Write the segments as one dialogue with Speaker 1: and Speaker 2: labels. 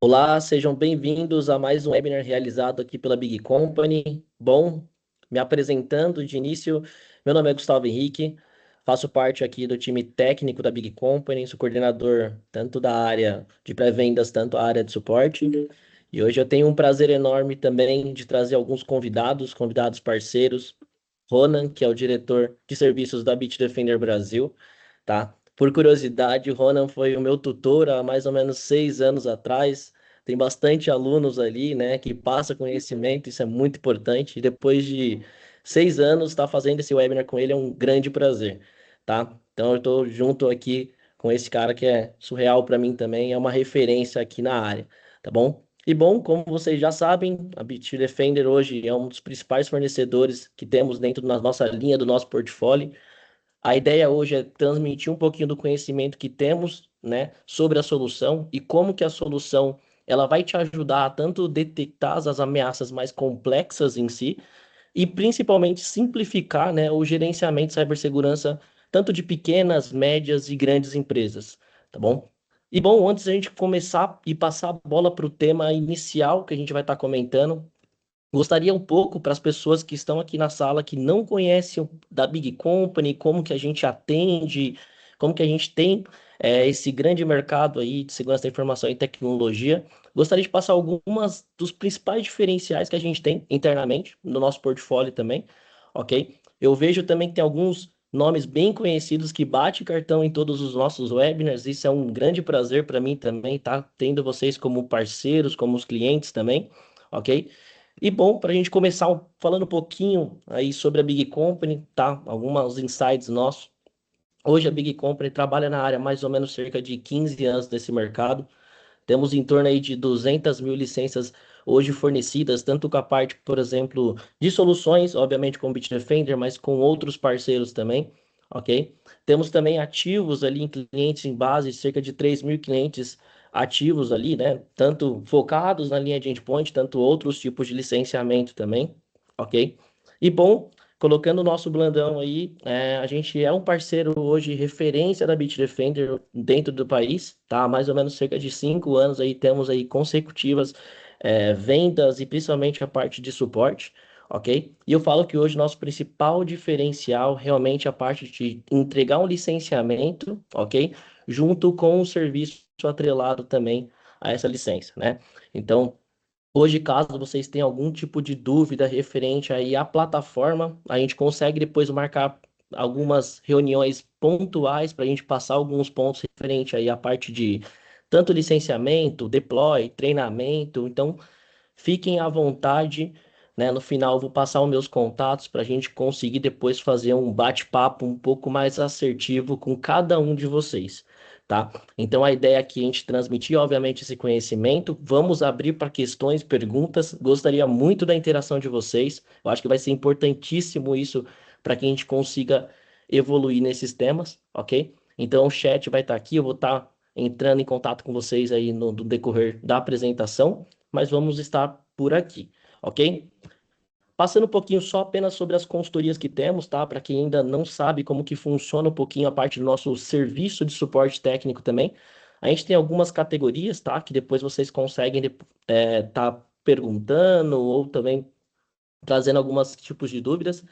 Speaker 1: Olá, sejam bem-vindos a mais um webinar realizado aqui pela Big Company. Bom, me apresentando de início, meu nome é Gustavo Henrique, faço parte aqui do time técnico da Big Company, sou coordenador tanto da área de pré-vendas, tanto a área de suporte. E hoje eu tenho um prazer enorme também de trazer alguns convidados parceiros. Ronan, que é o diretor de serviços da Bitdefender Brasil, tá? Por curiosidade, o Ronan foi o meu tutor há mais ou menos 6 anos atrás. Tem bastante alunos ali, né, que passa conhecimento, isso é muito importante. E depois de 6 anos, estar fazendo esse webinar com ele é um grande prazer, tá? Então, eu estou junto aqui com esse cara que é surreal para mim também, é uma referência aqui na área, tá bom? E bom, como vocês já sabem, a Bitdefender hoje é um dos principais fornecedores que temos dentro da nossa linha do nosso portfólio. A ideia hoje é transmitir um pouquinho do conhecimento que temos, né, sobre a solução e como que a solução ela vai te ajudar a tanto detectar as ameaças mais complexas em si e principalmente simplificar, né, o gerenciamento de cibersegurança tanto de pequenas, médias e grandes empresas, tá bom? E bom, antes da gente começar e passar a bola para o tema inicial que a gente vai estar comentando, gostaria um pouco para as pessoas que estão aqui na sala que não conhecem da Big Company, como que a gente atende, como que a gente tem esse grande mercado aí de segurança da informação e tecnologia. Gostaria de passar algumas dos principais diferenciais que a gente tem internamente no nosso portfólio também, ok? Eu vejo também que tem alguns nomes bem conhecidos que bate cartão em todos os nossos webinars. Isso é um grande prazer para mim também, tá? Tendo vocês como parceiros, como os clientes também, ok? E bom, para a gente começar falando um pouquinho aí sobre a Big Company, tá? Alguns insights nossos. Hoje a Big Company trabalha na área há mais ou menos cerca de 15 anos desse mercado. Temos em torno aí de 200 mil licenças hoje fornecidas, tanto com a parte, por exemplo, de soluções, obviamente com o Bitdefender, mas com outros parceiros também, ok? Temos também ativos ali em clientes em base, cerca de 3 mil clientes ativos ali, né? Tanto focados na linha de endpoint, tanto outros tipos de licenciamento também, ok? E bom, colocando o nosso blandão aí, a gente é um parceiro hoje referência da Bitdefender dentro do país, tá? Há mais ou menos cerca de 5 anos aí temos aí consecutivas vendas e principalmente a parte de suporte, ok? E eu falo que hoje nosso principal diferencial realmente é a parte de entregar um licenciamento, ok? Junto com o serviço atrelado também a essa licença, né? Então, hoje, caso vocês tenham algum tipo de dúvida referente aí à plataforma, a gente consegue depois marcar algumas reuniões pontuais para a gente passar alguns pontos referente aí à parte de tanto licenciamento, deploy, treinamento. Então, fiquem à vontade, né? No final, eu vou passar os meus contatos para a gente conseguir depois fazer um bate-papo um pouco mais assertivo com cada um de vocês, tá? Então, a ideia aqui é a gente transmitir, obviamente, esse conhecimento. Vamos abrir para questões, perguntas. Gostaria muito da interação de vocês. Eu acho que vai ser importantíssimo isso para que a gente consiga evoluir nesses temas, ok? Então, o chat vai estar aqui, eu vou estar entrando em contato com vocês aí no decorrer da apresentação, mas vamos estar por aqui, ok? Passando um pouquinho só apenas sobre as consultorias que temos, tá? Para quem ainda não sabe como que funciona um pouquinho a parte do nosso serviço de suporte técnico também. A gente tem algumas categorias, tá? Que depois vocês conseguem tá perguntando ou também trazendo alguns tipos de dúvidas.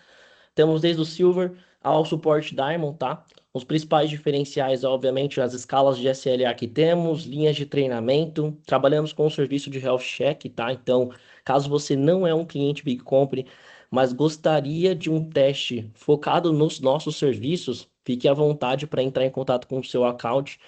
Speaker 1: Temos desde o Silver ao suporte Diamond, tá? Os principais diferenciais, obviamente, as escalas de SLA que temos, linhas de treinamento, trabalhamos com o serviço de Health Check, tá? Então, caso você não é um cliente Big Company, mas gostaria de um teste focado nos nossos serviços, fique à vontade para entrar em contato com o seu account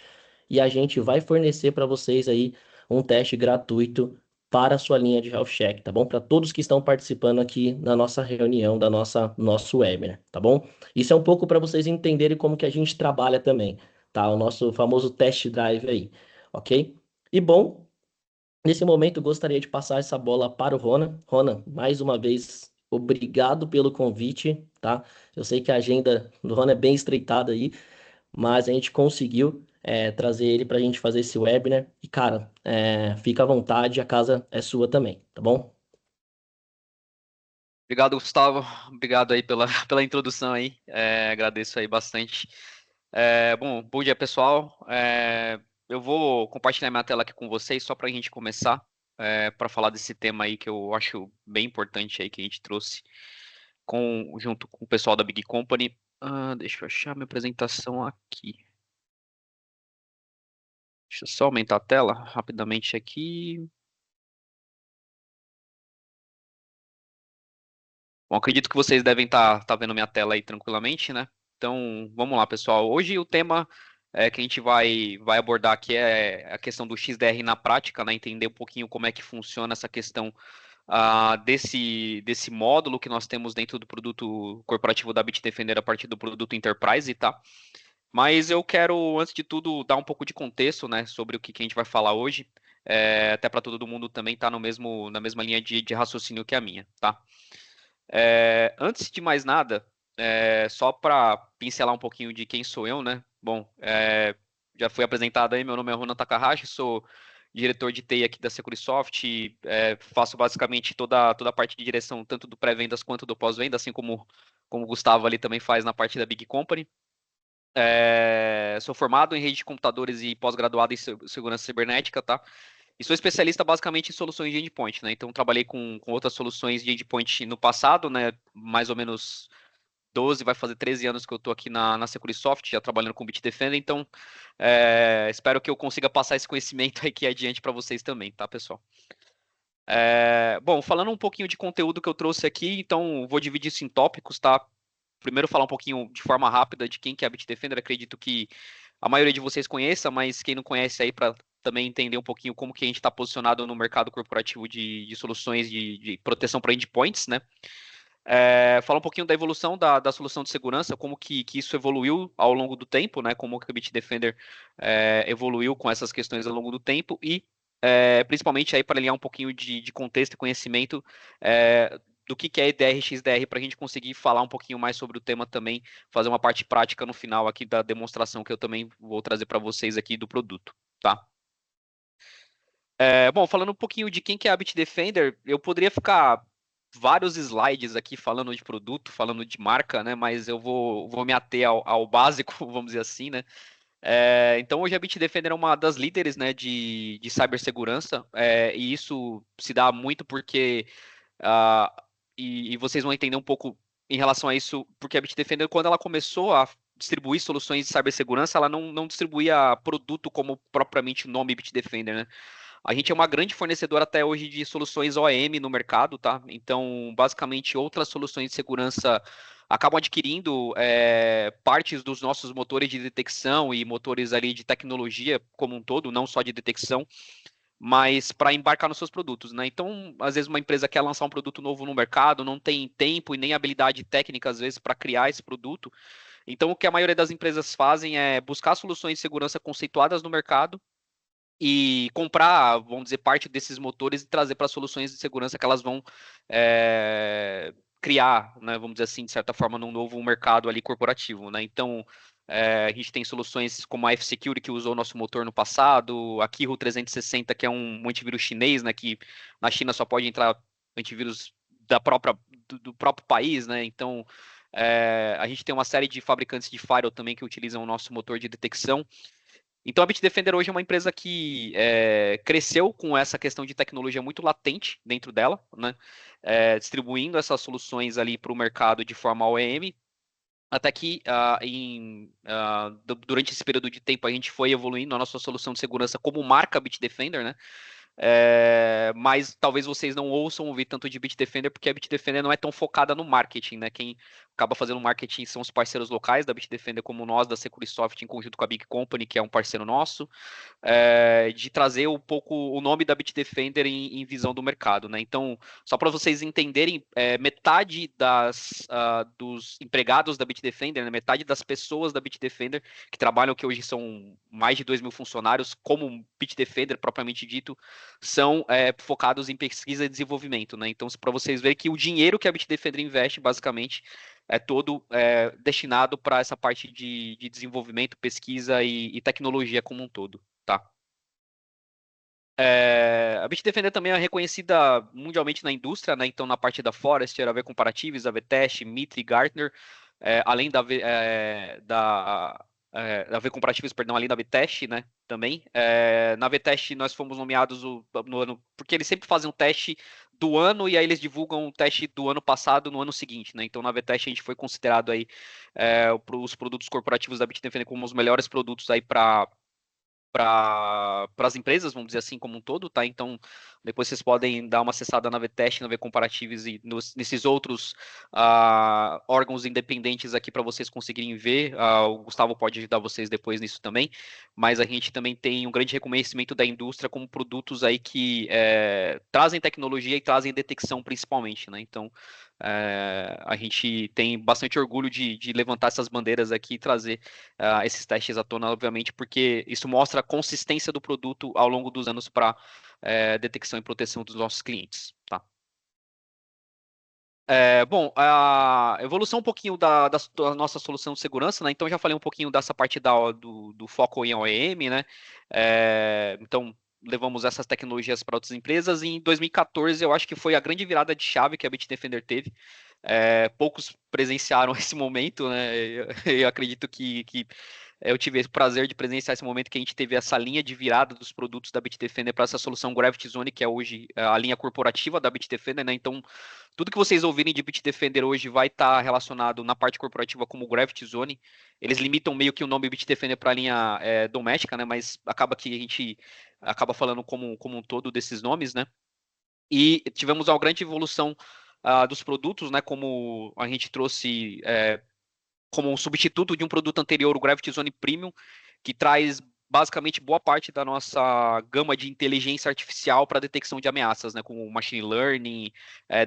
Speaker 1: e a gente vai fornecer para vocês aí um teste gratuito para a sua linha de health check, tá bom? Para todos que estão participando aqui na nossa reunião, da nosso webinar, tá bom? Isso é um pouco para vocês entenderem como que a gente trabalha também, tá? O nosso famoso test drive aí, ok? E bom, nesse momento eu gostaria de passar essa bola para o Rona. Rona, mais uma vez, obrigado pelo convite, tá? Eu sei que a agenda do Rona é bem estreitada aí, mas a gente conseguiu trazer ele para a gente fazer esse webinar. E, cara, fica à vontade, a casa é sua também, tá bom?
Speaker 2: Obrigado, Gustavo. Obrigado aí pela, pela introdução aí. Agradeço aí bastante. Bom dia, pessoal. eu vou compartilhar minha tela aqui com vocês só para a gente começar, para falar desse tema aí que eu acho bem importante aí que a gente trouxe junto com o pessoal da Big Company. Deixa eu achar minha apresentação aqui. Deixa eu só aumentar a tela rapidamente aqui. Bom, acredito que vocês devem estar vendo minha tela aí tranquilamente, né? Então, vamos lá, pessoal. Hoje o tema que a gente vai abordar aqui é a questão do XDR na prática, né? Entender um pouquinho como é que funciona essa questão desse módulo que nós temos dentro do produto corporativo da Bitdefender a partir do produto Enterprise, tá? Mas eu quero, antes de tudo, dar um pouco de contexto, né, sobre o que a gente vai falar hoje, até para todo mundo também estar na mesma linha de raciocínio que a minha, tá? Antes de mais nada, só para pincelar um pouquinho de quem sou eu, né? Bom, já fui apresentado aí, meu nome é Ronan Takahashi, sou diretor de TI aqui da Securisoft, faço basicamente toda a parte de direção, tanto do pré-vendas quanto do pós-venda, assim como o Gustavo ali também faz na parte da Big Company. Sou formado em rede de computadores e pós-graduado em segurança cibernética, tá? E sou especialista basicamente em soluções de endpoint, né? Então trabalhei com outras soluções de endpoint no passado, né? Mais ou menos 12, vai fazer 13 anos que eu estou aqui na Securisoft, já trabalhando com Bitdefender, então espero que eu consiga passar esse conhecimento aqui adiante para vocês também, tá, pessoal? Bom, falando um pouquinho de conteúdo que eu trouxe aqui, então vou dividir isso em tópicos, tá? Primeiro falar um pouquinho de forma rápida de quem que é a Bitdefender, acredito que a maioria de vocês conheça, mas quem não conhece aí para também entender um pouquinho como que a gente está posicionado no mercado corporativo de soluções de proteção para endpoints, né? Falar um pouquinho da evolução da solução de segurança, como que isso evoluiu ao longo do tempo, né? Como que a Bitdefender evoluiu com essas questões ao longo do tempo e principalmente aí para alinhar um pouquinho de contexto e conhecimento do que é EDR e XDR para a gente conseguir falar um pouquinho mais sobre o tema também, fazer uma parte prática no final aqui da demonstração que eu também vou trazer para vocês aqui do produto, tá? Bom, falando um pouquinho de quem que é a Bitdefender, eu poderia ficar vários slides aqui falando de produto, falando de marca, né? Mas eu vou me ater ao básico, vamos dizer assim, né? Então hoje a Bitdefender é uma das líderes, né, de cibersegurança, e isso se dá muito porque ah, e vocês vão entender um pouco em relação a isso, porque a Bitdefender, quando ela começou a distribuir soluções de cibersegurança, ela não distribuía produto como propriamente o nome Bitdefender, né? A gente é uma grande fornecedora até hoje de soluções OEM no mercado, tá? Então, basicamente, outras soluções de segurança acabam adquirindo partes dos nossos motores de detecção e motores ali de tecnologia como um todo, não só de detecção, mas para embarcar nos seus produtos, né? Então, às vezes uma empresa quer lançar um produto novo no mercado, não tem tempo e nem habilidade técnica às vezes para criar esse produto. Então, o que a maioria das empresas fazem é buscar soluções de segurança conceituadas no mercado e comprar, vamos dizer, parte desses motores e trazer para soluções de segurança que elas vão criar, né, vamos dizer assim, de certa forma, num novo mercado ali corporativo, né? Então, a gente tem soluções como a F-Security, que usou o nosso motor no passado, a Kiru 360, que é um antivírus chinês, né, que na China só pode entrar antivírus do próprio país, né? Então, a gente tem uma série de fabricantes de firewall também que utilizam o nosso motor de detecção. Então a Bitdefender hoje é uma empresa que cresceu com essa questão de tecnologia muito latente dentro dela, né? Distribuindo essas soluções ali para o mercado de forma OEM, até que durante esse período de tempo a gente foi evoluindo a nossa solução de segurança como marca Bitdefender, né? Mas talvez vocês não ouçam ouvir tanto de Bitdefender, porque a Bitdefender não é tão focada no marketing, né? Quem acaba fazendo marketing são os parceiros locais da Bitdefender, como nós da Securisoft, em conjunto com a Big Company, que é um parceiro nosso, de trazer um pouco o nome da Bitdefender em visão do mercado, né? Então, só para vocês entenderem, metade dos empregados da Bitdefender, né? Metade das pessoas da Bitdefender que trabalham, que hoje são mais de 2.000 funcionários, como Bitdefender propriamente dito, são focados em pesquisa e desenvolvimento, né? Então, para vocês verem que o dinheiro que a Bitdefender investe, basicamente, é todo destinado para essa parte de desenvolvimento, pesquisa e tecnologia como um todo, tá? A Bitdefender também é reconhecida mundialmente na indústria, né? Então, na parte da Forrester, a V-Comparative, a V-Test, Mitre, Gartner, além na V Comparativos, perdão, ali na VTest, né, também. Na VTest nós fomos nomeados no ano, porque eles sempre fazem um teste do ano e aí eles divulgam o teste do ano passado no ano seguinte, né? Então na VTest a gente foi considerado aí os produtos corporativos da Bitdefender como os melhores produtos aí para as empresas, vamos dizer assim, como um todo, tá? Então, depois vocês podem dar uma acessada na VTest, na V-Comparativos e nesses outros órgãos independentes aqui para vocês conseguirem ver. O Gustavo pode ajudar vocês depois nisso também, mas a gente também tem um grande reconhecimento da indústria como produtos aí que trazem tecnologia e trazem detecção principalmente, né? Então, a gente tem bastante orgulho de levantar essas bandeiras aqui e trazer esses testes à tona, obviamente, porque isso mostra a consistência do produto ao longo dos anos para detecção e proteção dos nossos clientes. Tá? Bom, a evolução um pouquinho da nossa solução de segurança, né? Então já falei um pouquinho dessa parte do foco em OEM, né? Então levamos essas tecnologias para outras empresas e em 2014 eu acho que foi a grande virada de chave que a Bitdefender teve. Poucos presenciaram esse momento, né? Eu acredito que eu tive o prazer de presenciar esse momento que a gente teve essa linha de virada dos produtos da Bitdefender para essa solução Gravity Zone, que é hoje a linha corporativa da Bitdefender, né? Então tudo que vocês ouvirem de Bitdefender hoje vai estar relacionado na parte corporativa como Gravity Zone. Eles limitam meio que o nome Bitdefender para a linha doméstica, né? Mas acaba que a gente acaba falando como um todo desses nomes, né? E tivemos uma grande evolução dos produtos, né? Como a gente trouxe como um substituto de um produto anterior, o Gravity Zone Premium, que traz basicamente boa parte da nossa gama de inteligência artificial para detecção de ameaças, né, como machine learning,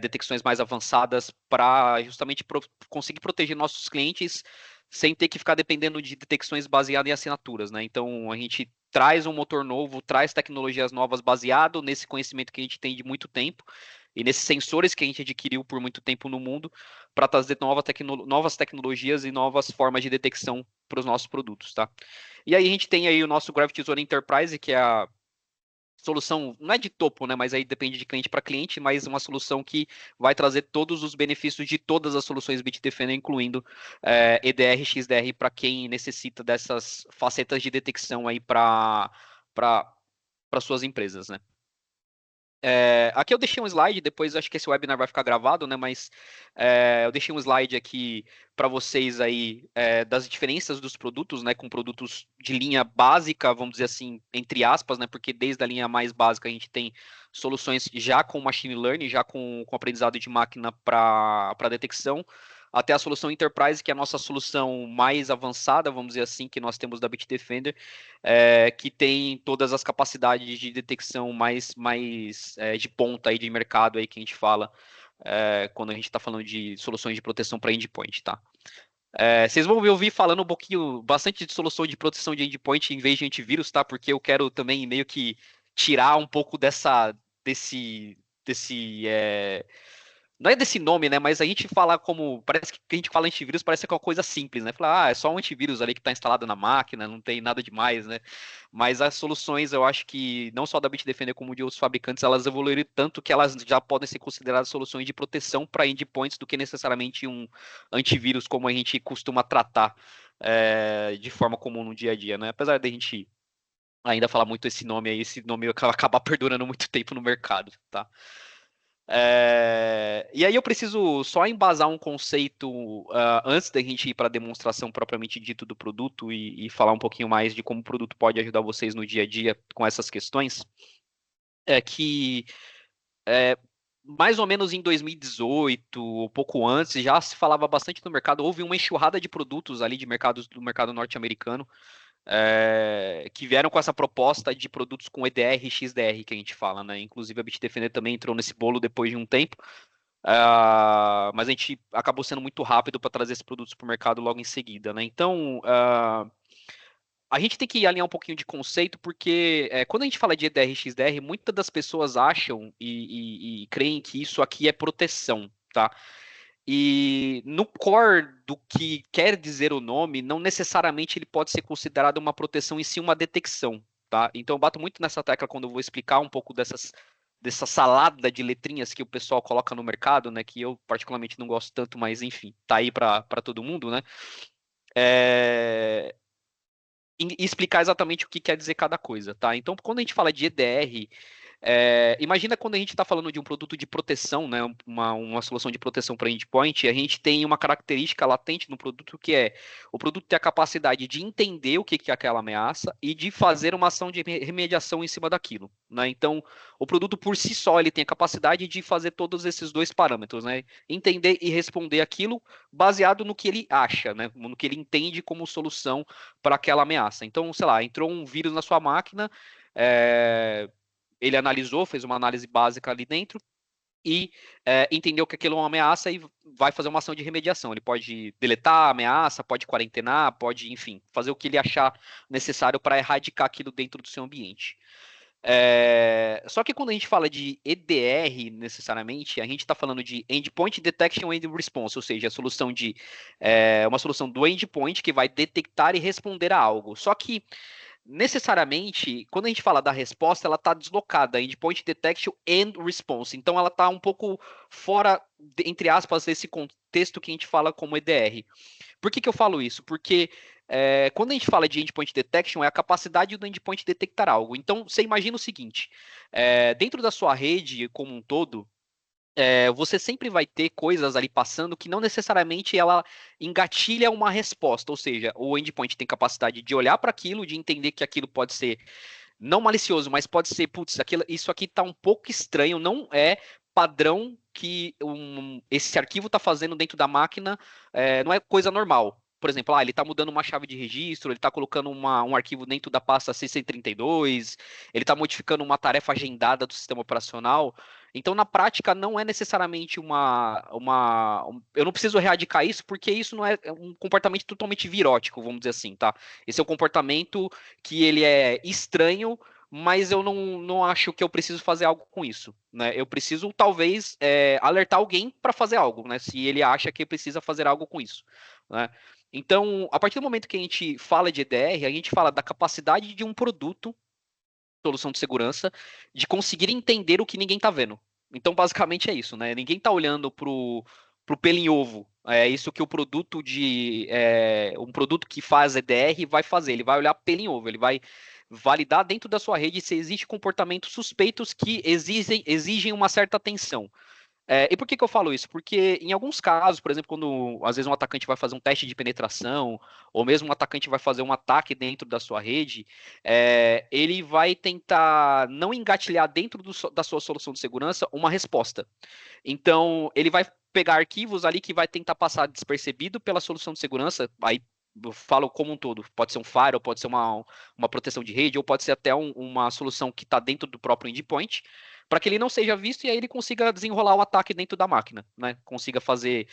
Speaker 2: detecções mais avançadas para justamente conseguir proteger nossos clientes sem ter que ficar dependendo de detecções baseadas em assinaturas, né? Então a gente traz um motor novo, traz tecnologias novas baseado nesse conhecimento que a gente tem de muito tempo e nesses sensores que a gente adquiriu por muito tempo no mundo para trazer novas tecnologias e novas formas de detecção para os nossos produtos, tá? E aí a gente tem aí o nosso Gravity Zone Enterprise, que é a solução, não é de topo, né, mas aí depende de cliente para cliente, mas uma solução que vai trazer todos os benefícios de todas as soluções Bitdefender, incluindo EDR, XDR para quem necessita dessas facetas de detecção aí para suas empresas, né? Aqui eu deixei um slide, depois acho que esse webinar vai ficar gravado, né? Mas eu deixei um slide aqui para vocês aí das diferenças dos produtos, né? Com produtos de linha básica, vamos dizer assim, entre aspas, né? Porque desde a linha mais básica a gente tem soluções já com machine learning, já com aprendizado de máquina para detecção, até a solução Enterprise, que é a nossa solução mais avançada, vamos dizer assim, que nós temos da Bitdefender, que tem todas as capacidades de detecção mais de ponta aí de mercado aí que a gente fala quando a gente está falando de soluções de proteção para endpoint, tá? Vocês vão me ouvir falando um pouquinho, bastante de solução de proteção de endpoint em vez de antivírus, tá? Porque eu quero também meio que tirar um pouco desse não é desse nome, né? Mas a gente fala como. Parece que a gente fala antivírus, parece que é uma coisa simples, né? Falar, é só um antivírus ali que está instalado na máquina, não tem nada demais, né? Mas as soluções, eu acho que não só da Bitdefender como de outros fabricantes, elas evoluíram tanto que elas já podem ser consideradas soluções de proteção para endpoints do que necessariamente um antivírus, como a gente costuma tratar de forma comum no dia a dia, né? Apesar da gente ainda falar muito esse nome aí, esse nome acaba perdurando muito tempo no mercado, tá? E aí eu preciso só embasar um conceito antes da gente ir para a demonstração propriamente dito do produto e falar um pouquinho mais de como o produto pode ajudar vocês no dia a dia com essas questões. É que mais ou menos em 2018, ou pouco antes, já se falava bastante no mercado, houve uma enxurrada de produtos ali do mercado norte-americano que vieram com essa proposta de produtos com EDR e XDR que a gente fala, né? Inclusive a Bitdefender também entrou nesse bolo depois de um tempo. Mas a gente acabou sendo muito rápido para trazer esses produtos para o mercado logo em seguida, né? Então, a gente tem que alinhar um pouquinho de conceito, porque quando a gente fala de EDR e XDR, muitas das pessoas acham e creem que isso aqui é proteção, tá? E no core do que quer dizer o nome, não necessariamente ele pode ser considerado uma proteção e sim uma detecção, tá? Então eu bato muito nessa tecla quando eu vou explicar um pouco dessa salada de letrinhas que o pessoal coloca no mercado, né? Que eu particularmente não gosto tanto, mas enfim, tá aí para todo mundo, né? É, e explicar exatamente o que quer dizer cada coisa, tá? Então, quando a gente fala de EDR, imagina quando a gente está falando de um produto de proteção, né, uma solução de proteção para endpoint, a gente tem uma característica latente no produto que é o produto ter a capacidade de entender o que é aquela ameaça e de fazer uma ação de remediação em cima daquilo, né? Então, o produto por si só ele tem a capacidade de fazer todos esses dois parâmetros, né? Entender e responder aquilo baseado no que ele acha, né? No que ele entende como solução para aquela ameaça. Então, sei lá, entrou um vírus na sua máquina, ele analisou, fez uma análise básica ali dentro e entendeu que aquilo é uma ameaça e vai fazer uma ação de remediação. Ele pode deletar a ameaça, pode quarentenar, pode, enfim, fazer o que ele achar necessário para erradicar aquilo dentro do seu ambiente. Só que quando a gente fala de EDR, necessariamente, a gente está falando de Endpoint Detection and Response, ou seja, a solução de uma solução do endpoint que vai detectar e responder a algo. Só que necessariamente, quando a gente fala da resposta, ela está deslocada, endpoint detection and response. Então, ela está um pouco fora, entre aspas, desse contexto que a gente fala como EDR. Por que eu falo isso? Porque quando a gente fala de endpoint detection, é a capacidade do endpoint detectar algo. Então, você imagina o seguinte, dentro da sua rede como um todo, você sempre vai ter coisas ali passando que não necessariamente ela engatilha uma resposta, ou seja, o endpoint tem capacidade de olhar para aquilo, de entender que aquilo pode ser não malicioso, mas pode ser, putz, isso aqui está um pouco estranho, não é padrão que esse arquivo está fazendo dentro da máquina, não é coisa normal. Por exemplo, ele está mudando uma chave de registro, ele está colocando um arquivo dentro da pasta C132, ele está modificando uma tarefa agendada do sistema operacional. Então, na prática, não é necessariamente eu não preciso erradicar isso, porque isso não é um comportamento totalmente virótico, vamos dizer assim, tá? Esse é um comportamento que ele é estranho, mas eu não acho que eu preciso fazer algo com isso, né? Eu preciso, talvez, alertar alguém para fazer algo, né? Se ele acha que precisa fazer algo com isso, né? Então, a partir do momento que a gente fala de EDR, a gente fala da capacidade de um produto solução de segurança, de conseguir entender o que ninguém está vendo. Então, basicamente é isso, né? Ninguém está olhando pro pelo em ovo. É isso que o produto um produto que faz EDR vai fazer. Ele vai olhar pelo em ovo, ele vai validar dentro da sua rede se existe comportamentos suspeitos que exigem uma certa atenção. E por que eu falo isso? Porque em alguns casos, por exemplo, quando às vezes um atacante vai fazer um teste de penetração, ou mesmo um atacante vai fazer um ataque dentro da sua rede, ele vai tentar não engatilhar dentro da sua solução de segurança uma resposta. Então, ele vai pegar arquivos ali que vai tentar passar despercebido pela solução de segurança, aí eu falo como um todo, pode ser um firewall, pode ser uma proteção de rede, ou pode ser até uma solução que está dentro do próprio endpoint, para que ele não seja visto e aí ele consiga desenrolar o ataque dentro da máquina, né? Consiga fazer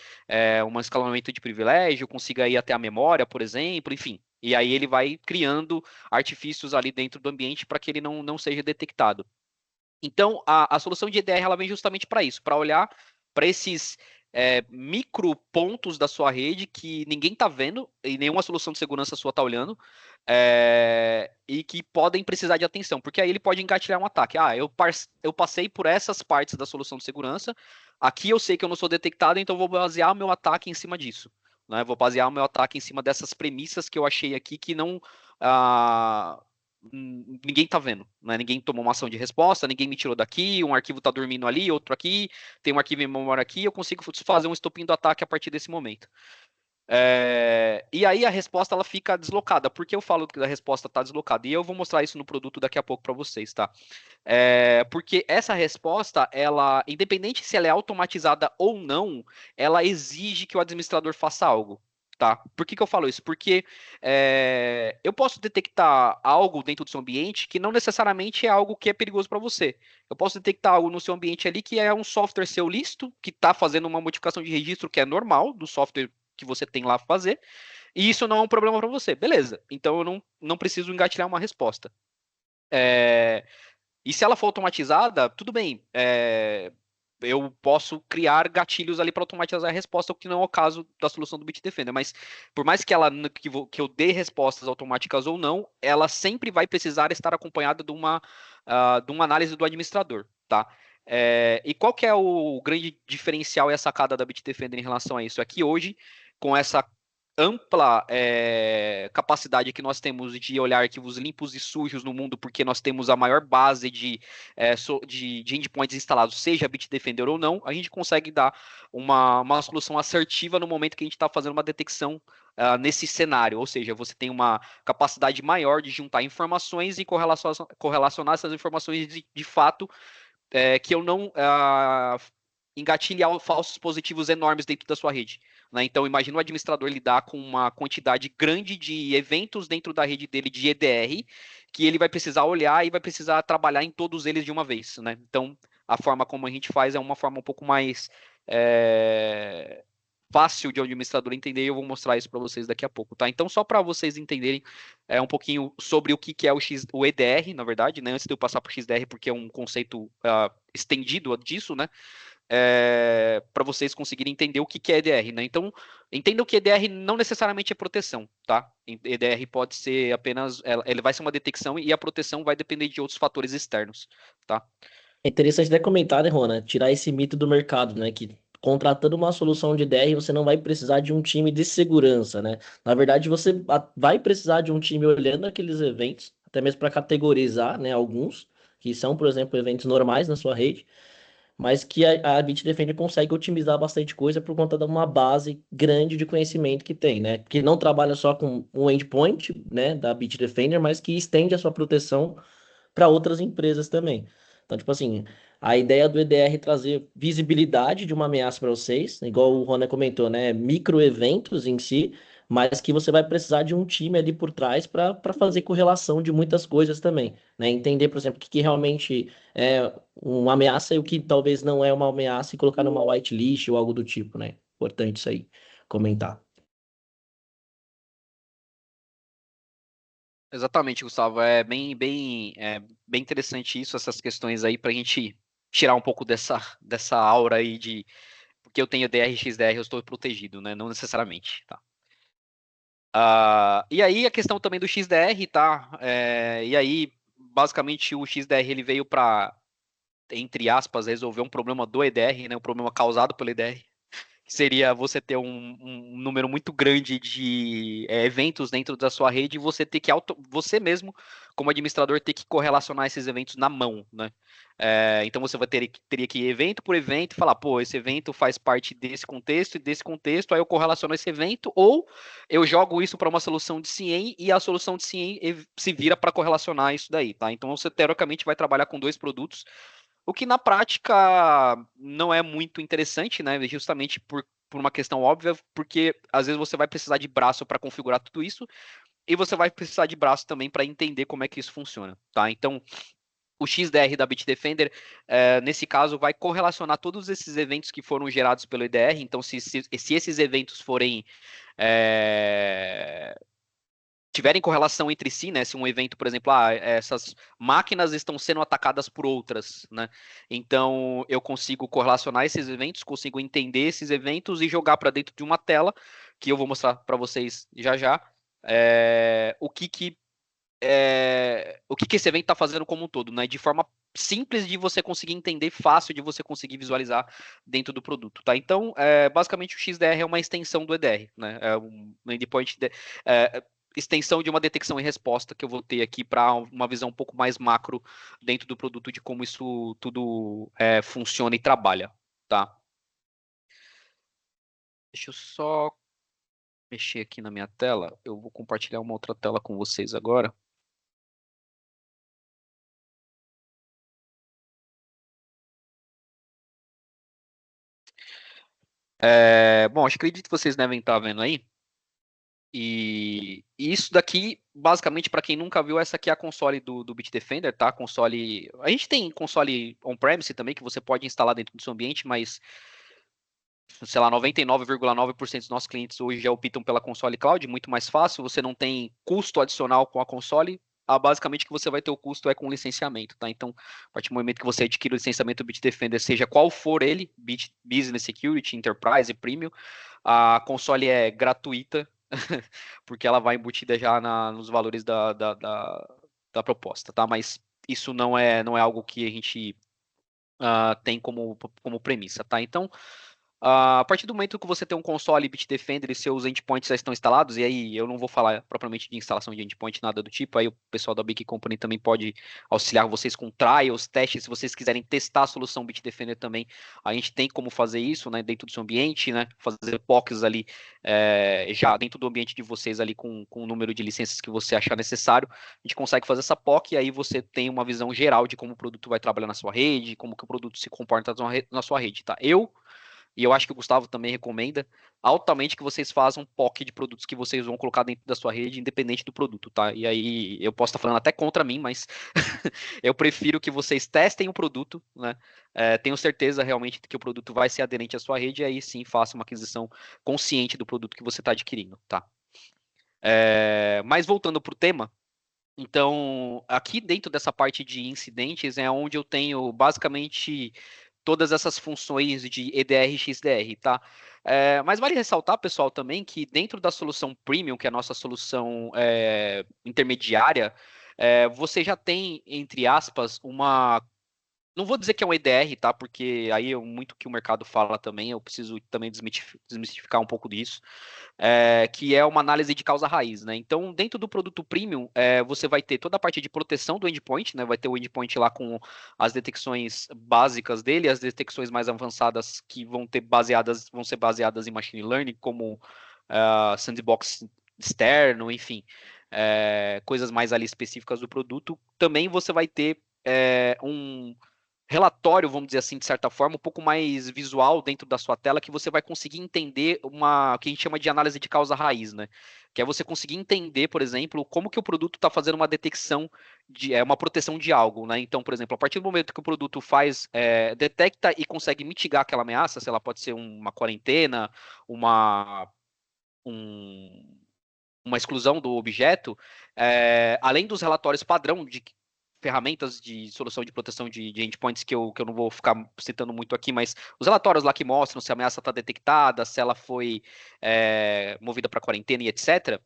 Speaker 2: um escalonamento de privilégio, consiga ir até a memória, por exemplo, enfim. E aí ele vai criando artifícios ali dentro do ambiente para que ele não seja detectado. Então, a solução de EDR ela vem justamente para isso, para olhar para esses micro pontos da sua rede que ninguém está vendo e nenhuma solução de segurança sua está olhando e que podem precisar de atenção, porque aí ele pode engatilhar um ataque. Eu passei por essas partes da solução de segurança, aqui eu sei que eu não sou detectado, então vou basear o meu ataque em cima disso. Né? Vou basear o meu ataque em cima dessas premissas que eu achei aqui que não... Ah, ninguém tá vendo, né? Ninguém tomou uma ação de resposta, ninguém me tirou daqui, um arquivo tá dormindo ali, outro aqui, tem um arquivo em memória aqui, eu consigo fazer um estopim do ataque a partir desse momento. E aí a resposta ela fica deslocada. Por que eu falo que a resposta está deslocada? E eu vou mostrar isso no produto daqui a pouco para vocês, tá? Porque essa resposta, ela, independente se ela é automatizada ou não, ela exige que o administrador faça algo. Tá? Por que eu falo isso? Porque eu posso detectar algo dentro do seu ambiente que não necessariamente é algo que é perigoso para você. Eu posso detectar algo no seu ambiente ali que é um software seu listo, que está fazendo uma modificação de registro que é normal do software que você tem lá fazer, e isso não é um problema para você. Beleza, então eu não preciso engatilhar uma resposta. E se ela for automatizada, tudo bem. Eu posso criar gatilhos ali para automatizar a resposta, o que não é o caso da solução do Bitdefender. Mas por mais que que eu dê respostas automáticas ou não, ela sempre vai precisar estar acompanhada de uma análise do administrador, tá? E qual que é o grande diferencial e a sacada da Bitdefender em relação a isso? É que hoje, com essa ampla capacidade que nós temos de olhar arquivos limpos e sujos no mundo, porque nós temos a maior base de endpoints instalados, seja Bitdefender ou não, a gente consegue dar uma solução assertiva no momento que a gente está fazendo uma detecção nesse cenário, ou seja, você tem uma capacidade maior de juntar informações e correlacionar essas informações de fato, que eu não engatilhe falsos positivos enormes dentro da sua rede. Né? Então, imagina o administrador lidar com uma quantidade grande de eventos dentro da rede dele de EDR, que ele vai precisar olhar e vai precisar trabalhar em todos eles de uma vez. Né? Então, a forma como a gente faz é uma forma um pouco mais fácil de o administrador entender, e eu vou mostrar isso para vocês daqui a pouco, tá? Então, só para vocês entenderem um pouquinho sobre o que é o EDR, na verdade, né? Antes de eu passar para o XDR, porque é um conceito estendido disso, né? Para vocês conseguirem entender o que é EDR, né? Então, entendam que EDR não necessariamente é proteção, tá? EDR pode ser apenas, ele vai ser uma detecção e a proteção vai depender de outros fatores externos, tá?
Speaker 1: É interessante até comentar, né, Rona? Tirar esse mito do mercado, né? Que contratando uma solução de DR, você não vai precisar de um time de segurança, né? Na verdade, você vai precisar de um time olhando aqueles eventos, até mesmo para categorizar, né? Alguns, que são, por exemplo, eventos normais na sua rede, mas que a Bitdefender consegue otimizar bastante coisa por conta de uma base grande de conhecimento que tem, né? Que não trabalha só com um endpoint, né, da Bitdefender, mas que estende a sua proteção para outras empresas também. Então, tipo assim, a ideia do EDR é trazer visibilidade de uma ameaça para vocês, igual o Rony comentou, né? Microeventos em si, mas que você vai precisar de um time ali por trás para fazer correlação de muitas coisas também, né? Entender, por exemplo, o que realmente é uma ameaça e o que talvez não é uma ameaça e colocar numa whitelist ou algo do tipo, né? Importante isso aí, comentar.
Speaker 2: Exatamente, Gustavo. Bem interessante isso, essas questões aí, para a gente tirar um pouco dessa aura aí de porque eu tenho DR e XDR, eu estou protegido, né? Não necessariamente, tá? E aí a questão também do XDR, tá? E aí, basicamente, o XDR ele veio para, entre aspas, resolver um problema do EDR, né? Um problema causado pelo EDR, que seria você ter um número muito grande de eventos dentro da sua rede e você ter que você mesmo, como administrador, ter que correlacionar esses eventos na mão, né? Então você teria que ir evento por evento falar, pô, esse evento faz parte desse contexto e desse contexto, aí eu correlaciono esse evento, ou eu jogo isso para uma solução de CIEM e a solução de CIEM se vira para correlacionar isso daí, tá? Então você teoricamente vai trabalhar com dois produtos, o que na prática não é muito interessante, né? Justamente por uma questão óbvia, porque às vezes você vai precisar de braço para configurar tudo isso, e você vai precisar de braço também para entender como é que isso funciona, tá? Então, o XDR da Bitdefender, nesse caso, vai correlacionar todos esses eventos que foram gerados pelo EDR. Então, se esses eventos forem tiverem correlação entre si, né? Se um evento, por exemplo, essas máquinas estão sendo atacadas por outras, né? Então eu consigo correlacionar esses eventos, consigo entender esses eventos e jogar para dentro de uma tela que eu vou mostrar para vocês já já. O que esse evento está fazendo como um todo, né? De forma simples de você conseguir entender, fácil de você conseguir visualizar dentro do produto, tá? Então, basicamente o XDR é uma extensão do EDR, né? É um endpoint extensão de uma detecção e resposta que eu vou ter aqui para uma visão um pouco mais macro dentro do produto de como isso tudo funciona e trabalha, tá? Deixa eu só mexer aqui na minha tela. Eu vou compartilhar uma outra tela com vocês agora. Bom, acho que acredito que vocês devem estar vendo aí. E isso daqui, basicamente, para quem nunca viu, essa aqui é a console do Bitdefender, tá? Console. A gente tem console on-premise também, que você pode instalar dentro do seu ambiente, mas, sei lá, 99,9% dos nossos clientes hoje já optam pela console cloud, muito mais fácil, você não tem custo adicional com a console. Basicamente, o que você vai ter o custo é com licenciamento, tá? Então, a partir do momento que você adquire o licenciamento do Bitdefender, seja qual for ele, Business Security, Enterprise, Premium, a console é gratuita, porque ela vai embutida já nos valores da proposta, tá? Mas isso não é algo que a gente tem como premissa, tá? Então, A partir do momento que você tem um console Bitdefender e seus endpoints já estão instalados, e aí eu não vou falar propriamente de instalação de endpoint, nada do tipo, aí o pessoal da Big Company também pode auxiliar vocês com trials, testes, se vocês quiserem testar a solução Bitdefender também, a gente tem como fazer isso, né, dentro do seu ambiente, né, fazer POCs ali, já dentro do ambiente de vocês ali com o número de licenças que você achar necessário, a gente consegue fazer essa POC e aí você tem uma visão geral de como o produto vai trabalhar na sua rede, como que o produto se comporta na sua rede, tá? E eu acho que o Gustavo também recomenda altamente que vocês façam POC de produtos que vocês vão colocar dentro da sua rede, independente do produto, tá? E aí eu posso estar falando até contra mim, mas eu prefiro que vocês testem o produto, né? Tenho certeza realmente que o produto vai ser aderente à sua rede, e aí sim faça uma aquisição consciente do produto que você está adquirindo, tá? Mas voltando para o tema, então, aqui dentro dessa parte de incidentes é onde eu tenho basicamente todas essas funções de EDR e XDR, tá? Mas vale ressaltar, pessoal, também que dentro da solução Premium, que é a nossa solução intermediária, você já tem, entre aspas, uma. Não vou dizer que é um EDR, tá? Porque aí é muito que o mercado fala também, eu preciso também desmistificar um pouco disso, que é uma análise de causa raiz, né? Então, dentro do produto premium, você vai ter toda a parte de proteção do endpoint, né? Vai ter o endpoint lá com as detecções básicas dele, as detecções mais avançadas que vão ser baseadas em machine learning, como sandbox externo, enfim, coisas mais ali específicas do produto. Também você vai ter um relatório, vamos dizer assim, de certa forma, um pouco mais visual dentro da sua tela, que você vai conseguir entender o que a gente chama de análise de causa raiz, né? Que é você conseguir entender, por exemplo, como que o produto está fazendo uma detecção uma proteção de algo, né? Então, por exemplo, a partir do momento que o produto detecta e consegue mitigar aquela ameaça, se ela pode ser uma quarentena, uma um, uma exclusão do objeto, além dos relatórios padrão de ferramentas de solução de proteção de endpoints que eu não vou ficar citando muito aqui, mas os relatórios lá que mostram se a ameaça está detectada, se ela foi movida para quarentena e etc.,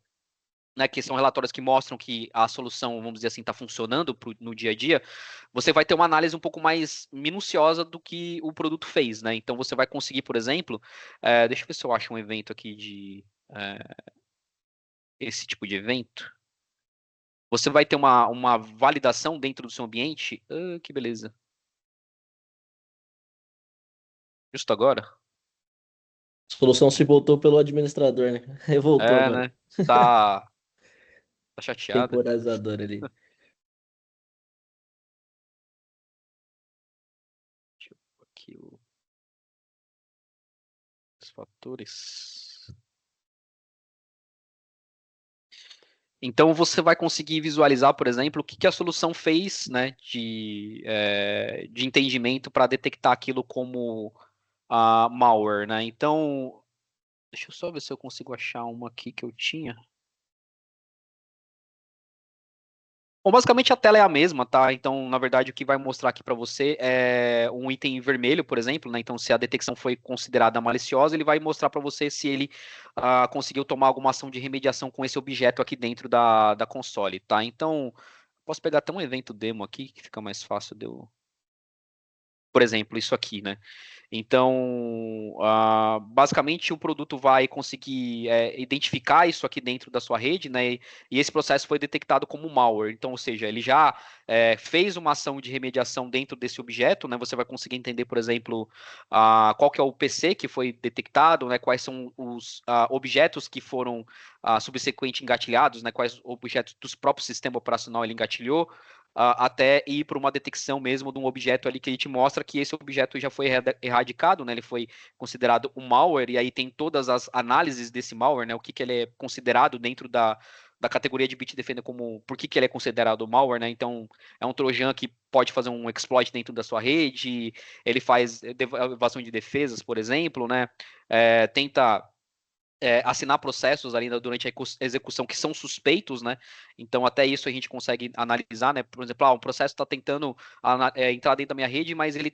Speaker 2: né, que são relatórios que mostram que a solução, vamos dizer assim, está funcionando no dia a dia, você vai ter uma análise um pouco mais minuciosa do que o produto fez, né? Então você vai conseguir, por exemplo, deixa eu ver se eu acho um evento aqui de esse tipo de evento. Você vai ter uma validação dentro do seu ambiente. Que beleza. Justo agora?
Speaker 1: A solução se voltou pelo administrador, né? Revoltou agora.
Speaker 2: Né? Tá, tá chateada.
Speaker 1: Temporizador ali.
Speaker 2: Deixa eu ver aqui os fatores. Então você vai conseguir visualizar, por exemplo, o que a solução fez, né, de entendimento para detectar aquilo como malware, né? Então, deixa eu só ver se eu consigo achar uma aqui que eu tinha. Bom, basicamente a tela é a mesma, tá? Então, na verdade, o que vai mostrar aqui para você é um item vermelho, por exemplo, né? Então, se a detecção foi considerada maliciosa, ele vai mostrar para você se ele conseguiu tomar alguma ação de remediação com esse objeto aqui dentro da console, tá? Então, posso pegar até um evento demo aqui, que fica mais fácil de eu. Por exemplo, isso aqui, né? Então, basicamente, o produto vai conseguir identificar isso aqui dentro da sua rede, né? E esse processo foi detectado como malware. Então, ou seja, ele já fez uma ação de remediação dentro desse objeto, né? Você vai conseguir entender, por exemplo, qual que é o PC que foi detectado, né? Quais são os objetos que foram subsequentemente engatilhados, né? Quais objetos dos próprios sistema operacional ele engatilhou até ir para uma detecção mesmo de um objeto ali que ele te mostra que esse objeto já foi erradicado, né? Ele foi considerado um malware, e aí tem todas as análises desse malware, né? O que ele é considerado dentro da categoria de Bitdefender como por que ele é considerado malware, né? Então é um trojan que pode fazer um exploit dentro da sua rede, ele faz evasão de defesas, por exemplo, né? Tenta assinar processos ali durante a execução que são suspeitos, né? Então, até isso a gente consegue analisar, né? Por exemplo, um processo está tentando entrar dentro da minha rede, mas ele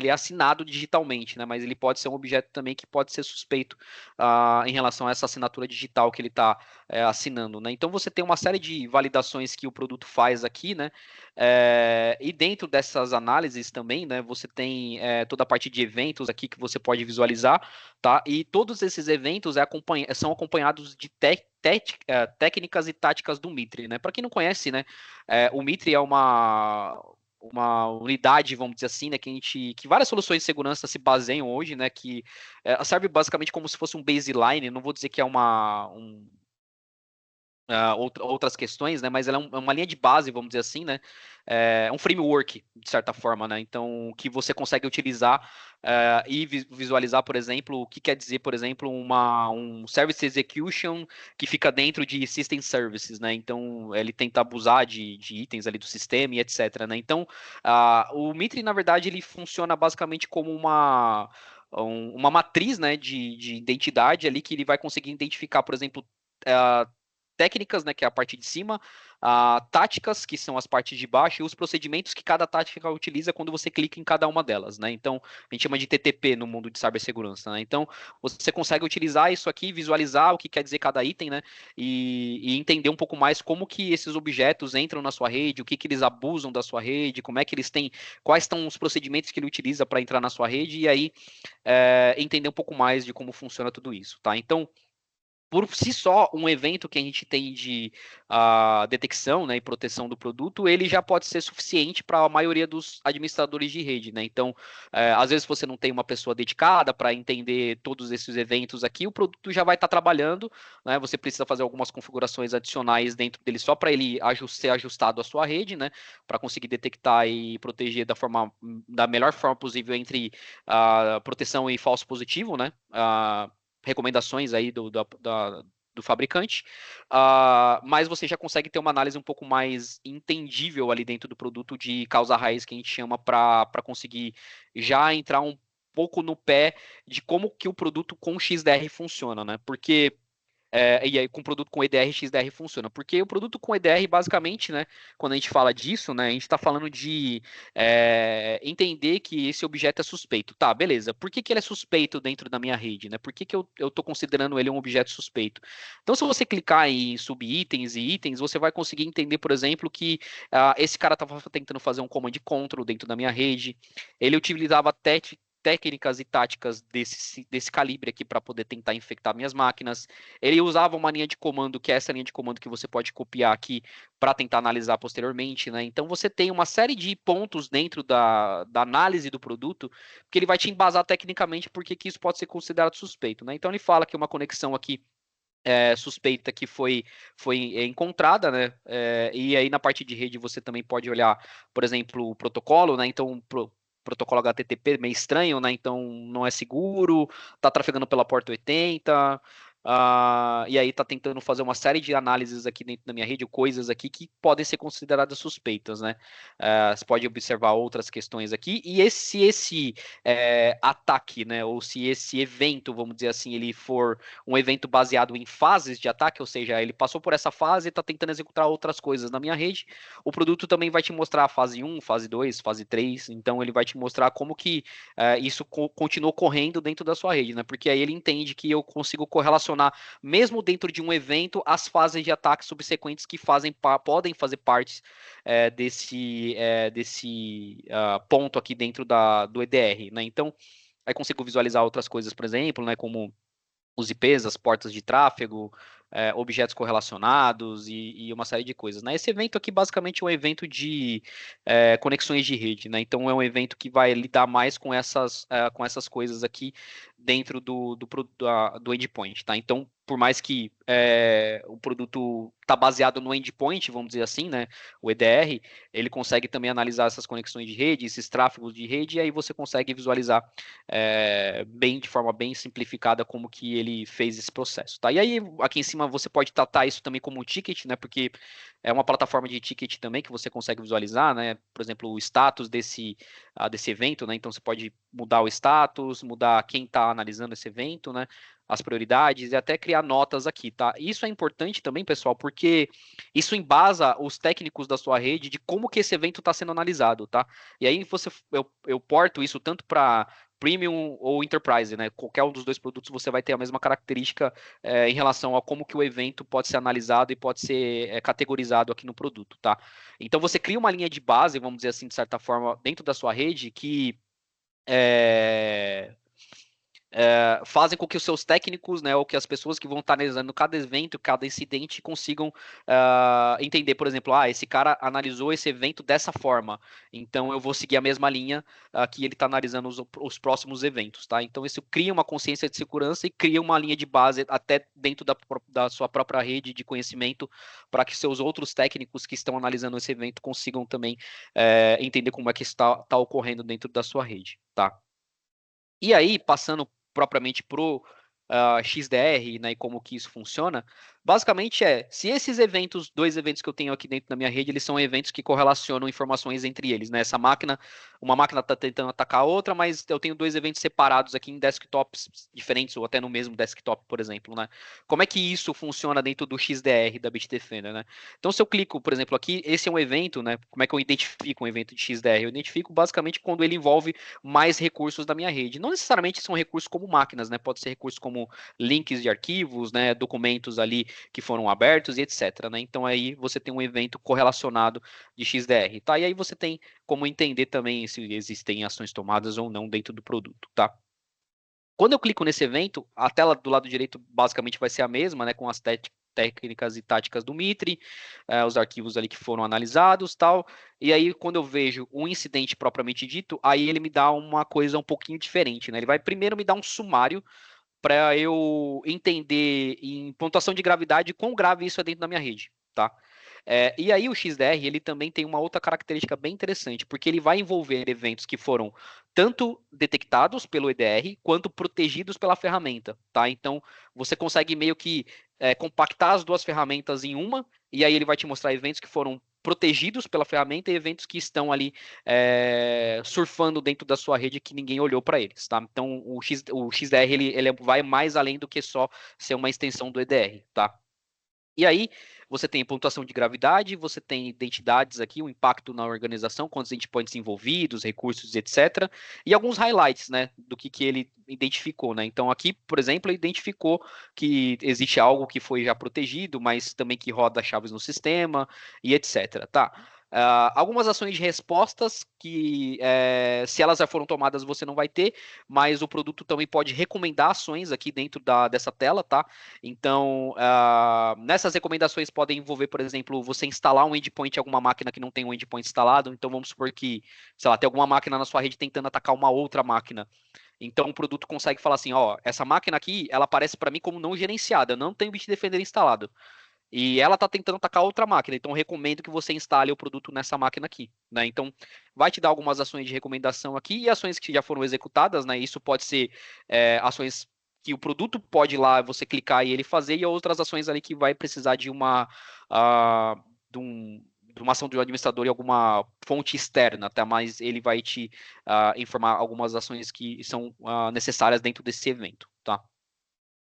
Speaker 2: é assinado digitalmente, né? Mas ele pode ser um objeto também que pode ser suspeito em relação a essa assinatura digital que ele está assinando, né? Então, você tem uma série de validações que o produto faz aqui, né? E dentro dessas análises também, né? Você tem toda a parte de eventos aqui que você pode visualizar, tá? E todos esses eventos são acompanhados de técnicas e táticas do Mitre, né? Para quem não conhece, né? O Mitre é uma unidade, vamos dizer assim, né, que várias soluções de segurança se baseiam hoje, né, que serve basicamente como se fosse um baseline, não vou dizer que é outras questões, né? Mas ela é uma linha de base, vamos dizer assim, né? É um framework, de certa forma, né? Então, que você consegue utilizar e visualizar, por exemplo, o que quer dizer, por exemplo, um Service Execution que fica dentro de System Services, né? Então, ele tenta abusar de itens ali do sistema e etc, né? Então, o Mitre, na verdade, ele funciona basicamente como uma matriz, né, de identidade ali que ele vai conseguir identificar, por exemplo, técnicas, né, que é a parte de cima, táticas, que são as partes de baixo, e os procedimentos que cada tática utiliza quando você clica em cada uma delas, né? Então, a gente chama de TTP no mundo de cibersegurança, né? Então, você consegue utilizar isso aqui, visualizar o que quer dizer cada item, né? E entender um pouco mais como que esses objetos entram na sua rede, o que eles abusam da sua rede, como é que eles têm, quais são os procedimentos que ele utiliza para entrar na sua rede, e aí entender um pouco mais de como funciona tudo isso, tá? Então, por si só, um evento que a gente tem de detecção, né, e proteção do produto, ele já pode ser suficiente para a maioria dos administradores de rede, né? Então, às vezes você não tem uma pessoa dedicada para entender todos esses eventos aqui, o produto já vai estar trabalhando, né? Você precisa fazer algumas configurações adicionais dentro dele só para ele ser ajustado à sua rede, né? Para conseguir detectar e proteger da melhor forma possível entre proteção e falso positivo, né? Recomendações aí do fabricante, mas você já consegue ter uma análise um pouco mais entendível ali dentro do produto de causa raiz que a gente chama para conseguir já entrar um pouco no pé de como que o produto com XDR funciona, né? Porque e aí com o produto com EDR e XDR funciona. Porque o produto com EDR, basicamente, né, quando a gente fala disso, né, a gente está falando de entender que esse objeto é suspeito. Tá, beleza. Por que ele é suspeito dentro da minha rede? Né? Por que eu estou considerando ele um objeto suspeito? Então, se você clicar em subitens e itens, você vai conseguir entender, por exemplo, que esse cara estava tentando fazer um command control dentro da minha rede. Ele utilizava técnicas e táticas desse calibre aqui para poder tentar infectar minhas máquinas. Ele usava uma linha de comando, que é essa linha de comando que você pode copiar aqui para tentar analisar posteriormente, né? Então você tem uma série de pontos dentro da análise do produto que ele vai te embasar tecnicamente porque que isso pode ser considerado suspeito, né? Então ele fala que uma conexão aqui suspeita que foi encontrada, né? E aí na parte de rede você também pode olhar, por exemplo, o protocolo, né? Então, protocolo HTTP meio estranho, né? Então não é seguro, tá trafegando pela porta 80. E aí tá tentando fazer uma série de análises aqui dentro da minha rede, coisas aqui que podem ser consideradas suspeitas, né? Você pode observar outras questões aqui. E esse ataque, né? Ou se esse evento, vamos dizer assim, ele for um evento baseado em fases de ataque, ou seja, ele passou por essa fase e está tentando executar outras coisas na minha rede. O produto também vai te mostrar a fase 1, fase 2, fase 3, então ele vai te mostrar como que isso continuou correndo dentro da sua rede, né? Porque aí ele entende que eu consigo correlacionar, mesmo dentro de um evento, as fases de ataque subsequentes que podem fazer parte desse ponto aqui dentro do EDR, né? Então, aí consigo visualizar outras coisas, por exemplo, né, como os IPs, as portas de tráfego, objetos correlacionados e uma série de coisas. Né? Esse evento aqui basicamente é um evento de conexões de rede, né? Então é um evento que vai lidar mais com essas coisas aqui dentro do endpoint, tá? Então, por mais que o produto está baseado no endpoint, vamos dizer assim, né? O EDR, ele consegue também analisar essas conexões de rede, esses tráfegos de rede, e aí você consegue visualizar de forma bem simplificada como que ele fez esse processo, tá? E aí aqui em cima você pode tratar isso também como um ticket, né? Porque é uma plataforma de ticket também que você consegue visualizar, né? Por exemplo, o status desse evento, né? Então você pode mudar o status, mudar quem está analisando esse evento, né? As prioridades e até criar notas aqui, tá? Isso é importante também, pessoal, porque isso embasa os técnicos da sua rede de como que esse evento está sendo analisado, tá? E aí eu porto isso tanto para Premium ou Enterprise, né? Qualquer um dos dois produtos você vai ter a mesma característica em relação a como que o evento pode ser analisado e pode ser categorizado aqui no produto, tá? Então você cria uma linha de base, vamos dizer assim, de certa forma, dentro da sua rede que é, fazem com que os seus técnicos, né, ou que as pessoas que vão estar analisando cada evento, cada incidente, consigam entender, por exemplo, esse cara analisou esse evento dessa forma, então eu vou seguir a mesma linha que ele está analisando os próximos eventos, tá? Então isso cria uma consciência de segurança e cria uma linha de base até dentro da sua própria rede de conhecimento para que seus outros técnicos que estão analisando esse evento consigam também entender como é que está ocorrendo dentro da sua rede, tá? E aí, passando propriamente pro XDR, né, e como que isso funciona, basicamente se esses eventos, dois eventos que eu tenho aqui dentro da minha rede, eles são eventos que correlacionam informações entre eles, né, uma máquina está tentando atacar a outra, mas eu tenho dois eventos separados aqui em desktops diferentes, ou até no mesmo desktop, por exemplo, né, como é que isso funciona dentro do XDR da Bitdefender, né, então se eu clico, por exemplo, aqui, esse é um evento, né, como é que eu identifico um evento de XDR? Eu identifico basicamente quando ele envolve mais recursos da minha rede, não necessariamente são recursos como máquinas, né, pode ser recursos como links de arquivos, né, documentos ali que foram abertos e etc, né? Então aí você tem um evento correlacionado de XDR, tá? E aí você tem como entender também se existem ações tomadas ou não dentro do produto, tá? Quando eu clico nesse evento, a tela do lado direito basicamente vai ser a mesma, né, com as técnicas e táticas do Mitre, os arquivos ali que foram analisados, tal. E aí quando eu vejo um incidente propriamente dito, aí ele me dá uma coisa um pouquinho diferente, né? Ele vai primeiro me dar um sumário para eu entender em pontuação de gravidade quão grave isso é dentro da minha rede, tá? E aí o XDR ele também tem uma outra característica bem interessante, porque ele vai envolver eventos que foram tanto detectados pelo EDR quanto protegidos pela ferramenta, tá? Então você consegue meio que compactar as duas ferramentas em uma, e aí ele vai te mostrar eventos que foram protegidos pela ferramenta e eventos que estão ali surfando dentro da sua rede que ninguém olhou para eles, tá? Então o XDR ele vai mais além do que só ser uma extensão do EDR, tá? E aí, você tem pontuação de gravidade, você tem identidades aqui, o impacto na organização, quantos endpoints envolvidos, recursos, etc. E alguns highlights, né, do que ele identificou, né? Então, aqui, por exemplo, ele identificou que existe algo que foi já protegido, mas também que roda chaves no sistema e etc. Tá? Algumas ações de respostas que, se elas já foram tomadas, você não vai ter, mas o produto também pode recomendar ações aqui dentro dessa tela, tá? Então, nessas recomendações podem envolver, por exemplo, você instalar um endpoint em alguma máquina que não tem um endpoint instalado. Então, vamos supor que, sei lá, tem alguma máquina na sua rede tentando atacar uma outra máquina. Então, o produto consegue falar assim, ó, essa máquina aqui, ela aparece para mim como não gerenciada, eu não tenho Bitdefender instalado. E ela está tentando atacar outra máquina, então recomendo que você instale o produto nessa máquina aqui, né? Então, vai te dar algumas ações de recomendação aqui e ações que já foram executadas, né? Isso pode ser ações que o produto pode ir lá, você clicar e ele fazer, e outras ações ali que vai precisar de de uma ação do administrador e alguma fonte externa, tá? Mas ele vai te informar algumas ações que são necessárias dentro desse evento, tá?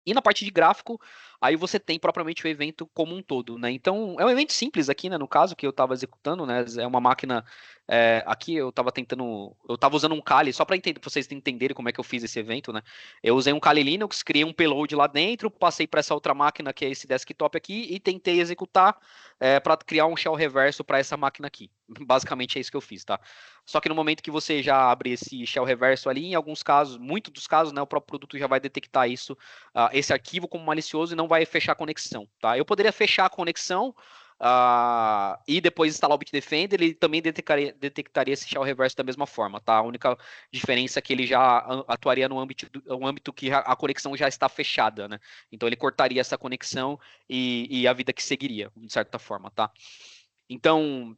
Speaker 2: E na parte de gráfico, aí você tem propriamente o evento como um todo, né? Então, é um evento simples aqui, né? No caso, que eu estava executando, né? É uma máquina. Aqui eu estava tentando. Eu estava usando um Kali, só para vocês entenderem como é que eu fiz esse evento, né? Eu usei um Kali Linux, criei um payload lá dentro, passei para essa outra máquina, que é esse desktop aqui, e tentei executar para criar um shell reverso para essa máquina aqui. Basicamente é isso que eu fiz, tá? Só que no momento que você já abre esse shell reverso ali, em alguns casos, muitos dos casos, né? O próprio produto já vai detectar isso esse arquivo como malicioso e não vai fechar a conexão, tá? Eu poderia fechar a conexão e depois instalar o Bitdefender, ele também detectaria esse shell reverso da mesma forma, tá? A única diferença é que ele já atuaria no âmbito que a conexão já está fechada, né? Então ele cortaria essa conexão e a vida que seguiria, de certa forma, tá? Então,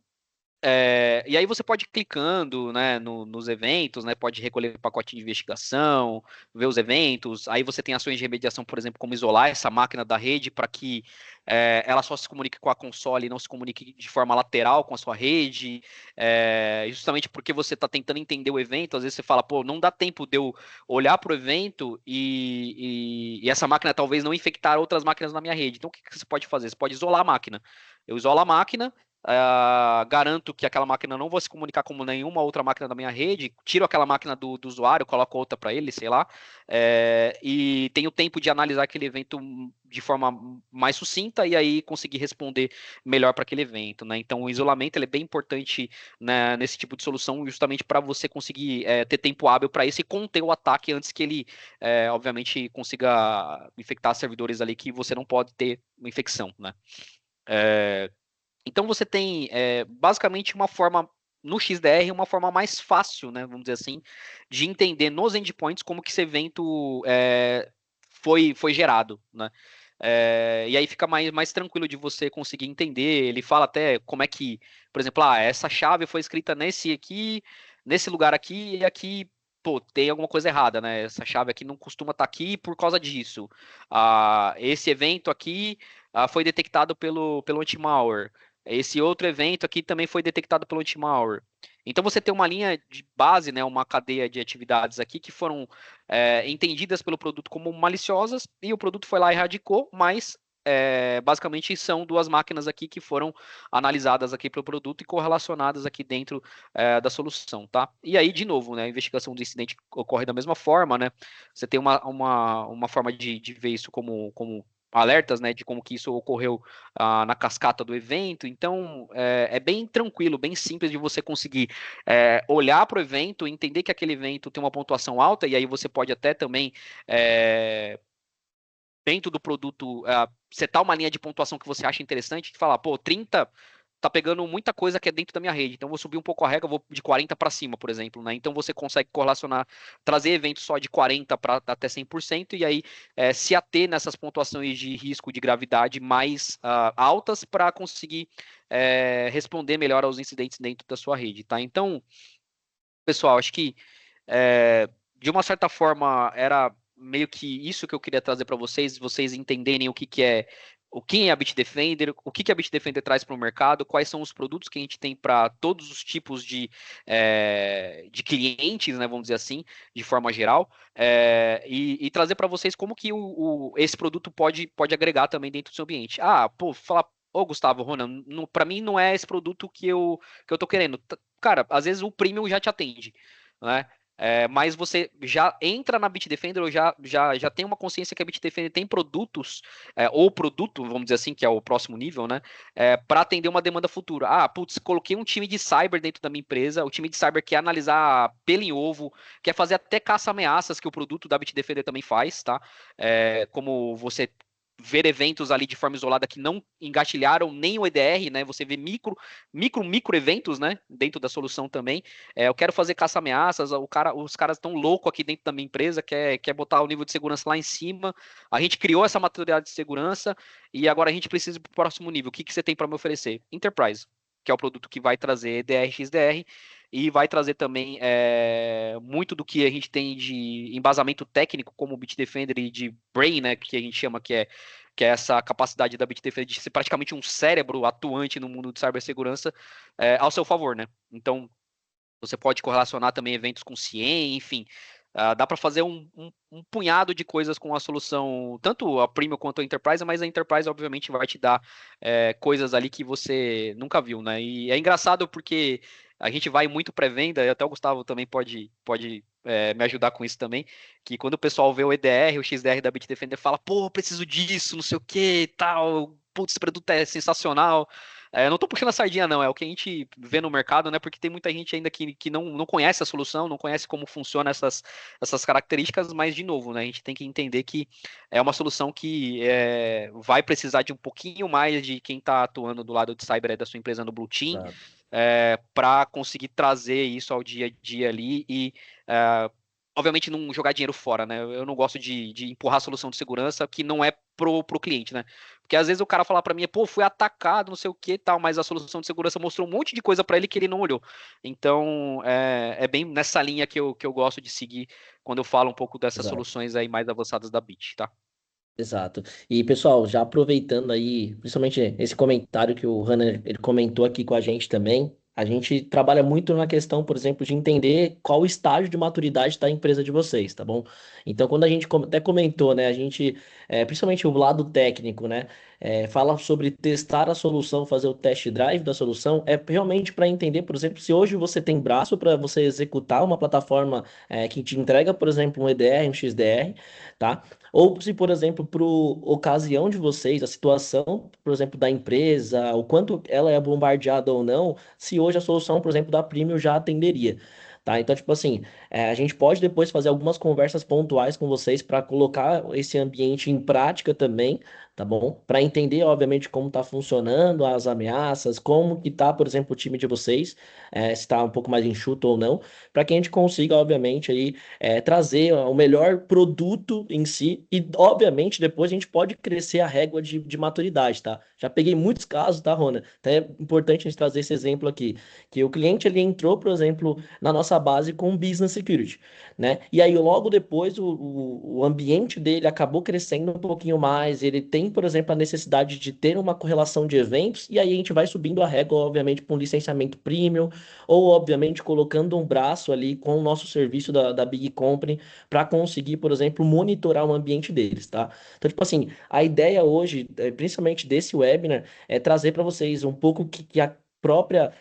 Speaker 2: E aí você pode ir clicando, né, nos eventos, né, pode recolher pacote de investigação, ver os eventos. Aí você tem ações de remediação, por exemplo, como isolar essa máquina da rede para que ela só se comunique com a console e não se comunique de forma lateral com a sua rede. Justamente porque você está tentando entender o evento, às vezes você fala, pô, não dá tempo de eu olhar para o evento e essa máquina talvez não infectar outras máquinas na minha rede. Então o que você pode fazer? Você pode isolar a máquina. Eu isolo a máquina, garanto que aquela máquina não vai se comunicar com nenhuma outra máquina da minha rede, tiro aquela máquina do usuário, coloco outra para ele, sei lá, e tenho tempo de analisar aquele evento de forma mais sucinta e aí conseguir responder melhor para aquele evento, né? Então o isolamento ele é bem importante, né, nesse tipo de solução, justamente para você conseguir ter tempo hábil para isso e conter o ataque antes que ele, obviamente, consiga infectar servidores ali que você não pode ter uma infecção, né? Então você tem basicamente uma forma no XDR, uma forma mais fácil, né, vamos dizer assim, de entender nos endpoints como que esse evento foi gerado, né? E aí fica mais tranquilo de você conseguir entender. Ele fala até como é que, por exemplo, essa chave foi escrita nesse aqui, nesse lugar aqui e aqui. Pô, tem alguma coisa errada, né? Essa chave aqui não costuma estar aqui por causa disso. Esse evento aqui foi detectado pelo anti-malware. Esse outro evento aqui também foi detectado pelo anti-malware. Então você tem uma linha de base, né, uma cadeia de atividades aqui que foram entendidas pelo produto como maliciosas e o produto foi lá e erradicou, mas basicamente são duas máquinas aqui que foram analisadas aqui pelo produto e correlacionadas aqui dentro da solução, tá? E aí, de novo, né, a investigação do incidente ocorre da mesma forma, né? Você tem uma forma de ver isso como alertas, né, de como que isso ocorreu na cascata do evento. Então, é bem tranquilo, bem simples de você conseguir olhar para o evento, entender que aquele evento tem uma pontuação alta, e aí você pode até também, dentro do produto, setar uma linha de pontuação que você acha interessante, e falar, pô, 30 tá pegando muita coisa que é dentro da minha rede, então vou subir um pouco a regra, vou de 40 para cima, por exemplo, né? Então você consegue correlacionar, trazer eventos só de 40 para até 100% e aí se ater nessas pontuações de risco de gravidade mais altas para conseguir responder melhor aos incidentes dentro da sua rede, tá? Então, pessoal, acho que de uma certa forma era meio que isso que eu queria trazer para vocês entenderem o que é a Bitdefender, o que a Bitdefender traz para o mercado, quais são os produtos que a gente tem para todos os tipos de clientes, né, vamos dizer assim, de forma geral, e trazer para vocês como que esse produto pode agregar também dentro do seu ambiente. Pô, falar, ô Gustavo, Ronan, para mim não é esse produto que eu tô querendo. Cara, às vezes o Premium já te atende, né? Mas você já entra na Bitdefender ou já tem uma consciência que a Bitdefender tem produtos, ou produto, vamos dizer assim, que é o próximo nível, né? Para atender uma demanda futura. Putz, coloquei um time de cyber dentro da minha empresa, o time de cyber quer analisar pelo em ovo, quer fazer até caça-ameaças, que o produto da Bitdefender também faz, tá? Como você ver eventos ali de forma isolada que não engatilharam nem o EDR, né? Você vê micro eventos, né? Dentro da solução também. Eu quero fazer caça-ameaças, os caras estão loucos aqui dentro da minha empresa, quer botar o nível de segurança lá em cima. A gente criou essa maturidade de segurança e agora a gente precisa ir para o próximo nível. O que você tem para me oferecer? Enterprise, que é o produto que vai trazer EDR, XDR e vai trazer também muito do que a gente tem de embasamento técnico, como o Bitdefender e de Brain, né, que a gente chama que é essa capacidade da Bitdefender de ser praticamente um cérebro atuante no mundo de cibersegurança ao seu favor, né? Então, você pode correlacionar também eventos com CIEM, enfim. Dá para fazer um punhado de coisas com a solução, tanto a Premium quanto a Enterprise, mas a Enterprise, obviamente, vai te dar coisas ali que você nunca viu, né? E é engraçado porque a gente vai muito pré-venda, e até o Gustavo também pode me ajudar com isso também, que quando o pessoal vê o EDR, o XDR da Bitdefender, fala, pô, preciso disso, não sei o que, tal, putz, esse produto é sensacional. Eu não tô puxando a sardinha, não. É o que a gente vê no mercado, né? Porque tem muita gente ainda que não conhece a solução, não conhece como funciona essas características, mas, de novo, né? A gente tem que entender que é uma solução que vai precisar de um pouquinho mais de quem está atuando do lado de cyber da sua empresa no Blue Team,
Speaker 1: Exato.
Speaker 2: para conseguir trazer isso ao dia a dia ali e obviamente não jogar dinheiro fora, né? Eu não gosto de empurrar a solução de segurança que não é pro cliente, né? Porque às vezes o cara fala para mim, pô, fui atacado, não sei o que e tal, mas a solução de segurança mostrou um monte de coisa para ele que ele não olhou. Então, é bem nessa linha que eu gosto de seguir quando eu falo um pouco dessas
Speaker 1: Exato.
Speaker 2: soluções aí mais avançadas da Bit, tá?
Speaker 1: Exato. E pessoal, já aproveitando aí, principalmente esse comentário que o Hanner ele comentou aqui com a gente também, a gente trabalha muito na questão, por exemplo, de entender qual o estágio de maturidade da empresa de vocês, tá bom? Então, quando a gente até comentou, né, a gente, principalmente o lado técnico, né, fala sobre testar a solução, fazer o test drive da solução, é realmente para entender, por exemplo, se hoje você tem braço para você executar uma plataforma que te entrega, por exemplo, um EDR, um XDR, tá? Ou se, por exemplo, para ocasião de vocês, a situação, por exemplo, da empresa, o quanto ela é bombardeada ou não, se hoje a solução, por exemplo, da Premium já atenderia. Tá? Então, tipo assim, a gente pode depois fazer algumas conversas pontuais com vocês para colocar esse ambiente em prática também, tá bom? Para entender, obviamente, como está funcionando as ameaças, como que tá, por exemplo, o time de vocês, se está um pouco mais enxuto ou não, para que a gente consiga, obviamente, aí trazer o melhor produto em si e, obviamente, depois a gente pode crescer a régua de maturidade, tá? Já peguei muitos casos, tá, Rona? Até é importante a gente trazer esse exemplo aqui, que o cliente ele entrou, por exemplo, na nossa base com Business Security, né? E aí logo depois o ambiente dele acabou crescendo um pouquinho mais, ele tem, por exemplo, a necessidade de ter uma correlação de eventos, e aí a gente vai subindo a régua, obviamente, para um licenciamento premium, ou obviamente colocando um braço ali com o nosso serviço da Big Company para conseguir, por exemplo, monitorar o ambiente deles, tá? Então, tipo assim, a ideia hoje, principalmente desse webinar, é trazer para vocês um pouco que a própria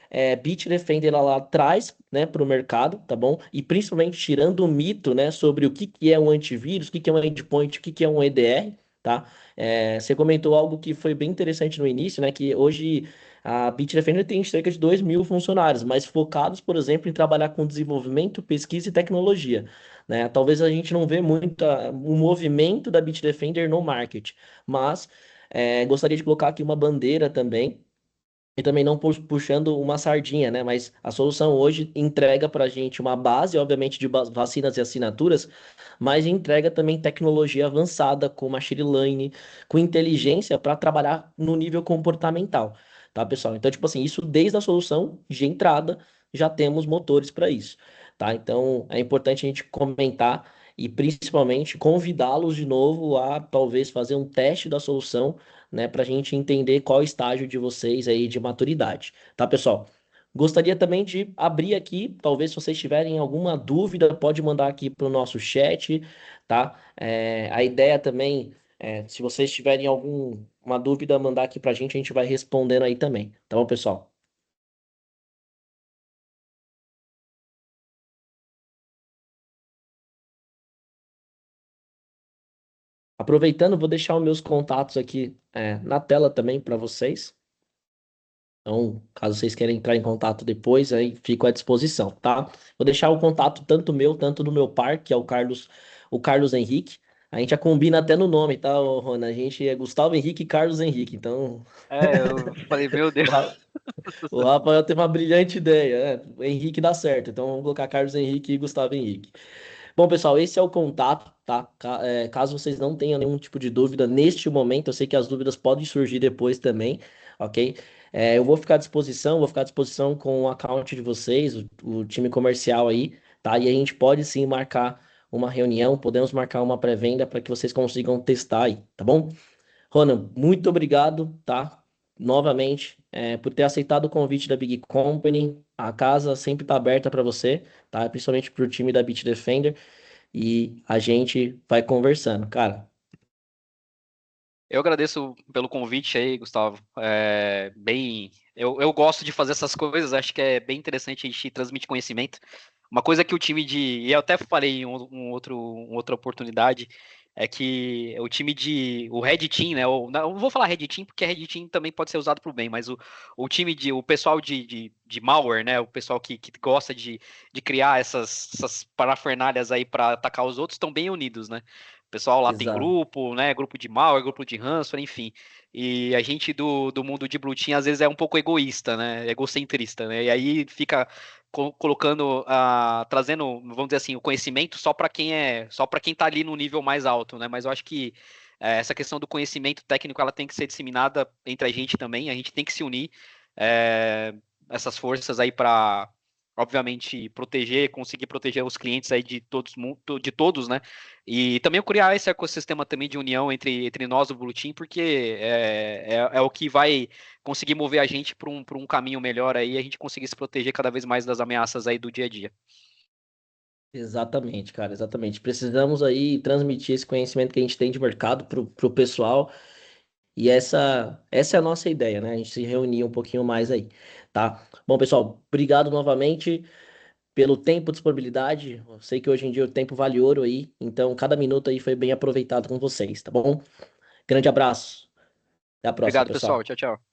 Speaker 1: Bitdefender ela lá traz, né, para o mercado, tá bom? E principalmente tirando o mito, né, sobre o que é um antivírus, o que é um endpoint, o que é um EDR, tá? Você comentou algo que foi bem interessante no início, né, que hoje a Bitdefender tem cerca de 2.000 funcionários, mas focados, por exemplo, em trabalhar com desenvolvimento, pesquisa e tecnologia, né? Talvez a gente não vê muito o movimento da Bitdefender no market, mas gostaria de colocar aqui uma bandeira também, e também não puxando uma sardinha, né? Mas a solução hoje entrega para a gente uma base, obviamente, de vacinas e assinaturas, mas entrega também tecnologia avançada, com machine learning, com inteligência para trabalhar no nível comportamental, tá, pessoal? Então, tipo assim, isso desde a solução de entrada já temos motores para isso, tá? Então, é importante a gente comentar e principalmente convidá-los de novo a talvez fazer um teste da solução, né, para a gente entender qual o estágio de vocês aí de maturidade, tá, pessoal? Gostaria também de abrir aqui, talvez se vocês tiverem alguma dúvida, pode mandar aqui para o nosso chat, tá? A ideia também, se vocês tiverem alguma dúvida, mandar aqui para a gente vai respondendo aí também, tá bom, pessoal? Aproveitando, vou deixar os meus contatos aqui, na tela também para vocês. Então, caso vocês queiram entrar em contato depois, aí fico à disposição, tá? Vou deixar o contato tanto meu, tanto do meu par, que é o Carlos Henrique. A gente já combina até no nome, tá, ô, Rona? A gente é Gustavo Henrique e Carlos Henrique. Então,
Speaker 2: Eu falei, meu Deus.
Speaker 1: o, Ra- o Rafael teve uma brilhante ideia, né? O Henrique dá certo. Então, vamos colocar Carlos Henrique e Gustavo Henrique. Bom, pessoal, esse é o contato, tá? Caso vocês não tenham nenhum tipo de dúvida neste momento, eu sei que as dúvidas podem surgir depois também, ok? Eu vou ficar à disposição com o account de vocês, o time comercial aí, tá? E a gente pode sim marcar uma reunião, podemos marcar uma pré-venda para que vocês consigam testar aí, tá bom? Ronan, muito obrigado, tá? Novamente, por ter aceitado o convite da Big Company. A casa sempre está aberta para você, tá? Principalmente para o time da Bitdefender. E a gente vai conversando, cara.
Speaker 2: Eu agradeço pelo convite aí, Gustavo. Eu gosto de fazer essas coisas, acho que é bem interessante a gente transmitir conhecimento. Uma coisa que o time de. E eu até falei em uma outra oportunidade, é que o time de. O Red Team, né? Não vou falar Red Team, porque Red Team também pode ser usado para o bem, mas o time de. O pessoal de malware, né? O pessoal que gosta de criar essas parafernálias aí para atacar os outros, estão bem unidos, né? O pessoal lá tem
Speaker 1: Exato.
Speaker 2: grupo, né? Grupo de malware, grupo de ransomware, enfim. E a gente do mundo de Blue Team às vezes é um pouco egoísta, né? Egocentrista, né? E aí fica colocando, trazendo, vamos dizer assim, o conhecimento só para quem tá ali no nível mais alto, né? Mas eu acho que essa questão do conhecimento técnico, ela tem que ser disseminada entre a gente também, a gente tem que se unir, é, essas forças aí para, obviamente, conseguir proteger os clientes aí de todos, né? E também criar esse ecossistema também de união entre nós do Blue Team, porque é o que vai conseguir mover a gente para um caminho melhor aí, a gente conseguir se proteger cada vez mais das ameaças aí do dia a dia.
Speaker 1: Exatamente, cara, exatamente. Precisamos aí transmitir esse conhecimento que a gente tem de mercado pro pessoal. E essa é a nossa ideia, né? A gente se reunir um pouquinho mais aí, tá? Bom, pessoal, obrigado novamente pelo tempo, disponibilidade. Eu sei que hoje em dia o tempo vale ouro aí, então cada minuto aí foi bem aproveitado com vocês, tá bom? Grande abraço. Até a próxima,
Speaker 2: Obrigado, pessoal.
Speaker 1: pessoal.
Speaker 2: Tchau, tchau.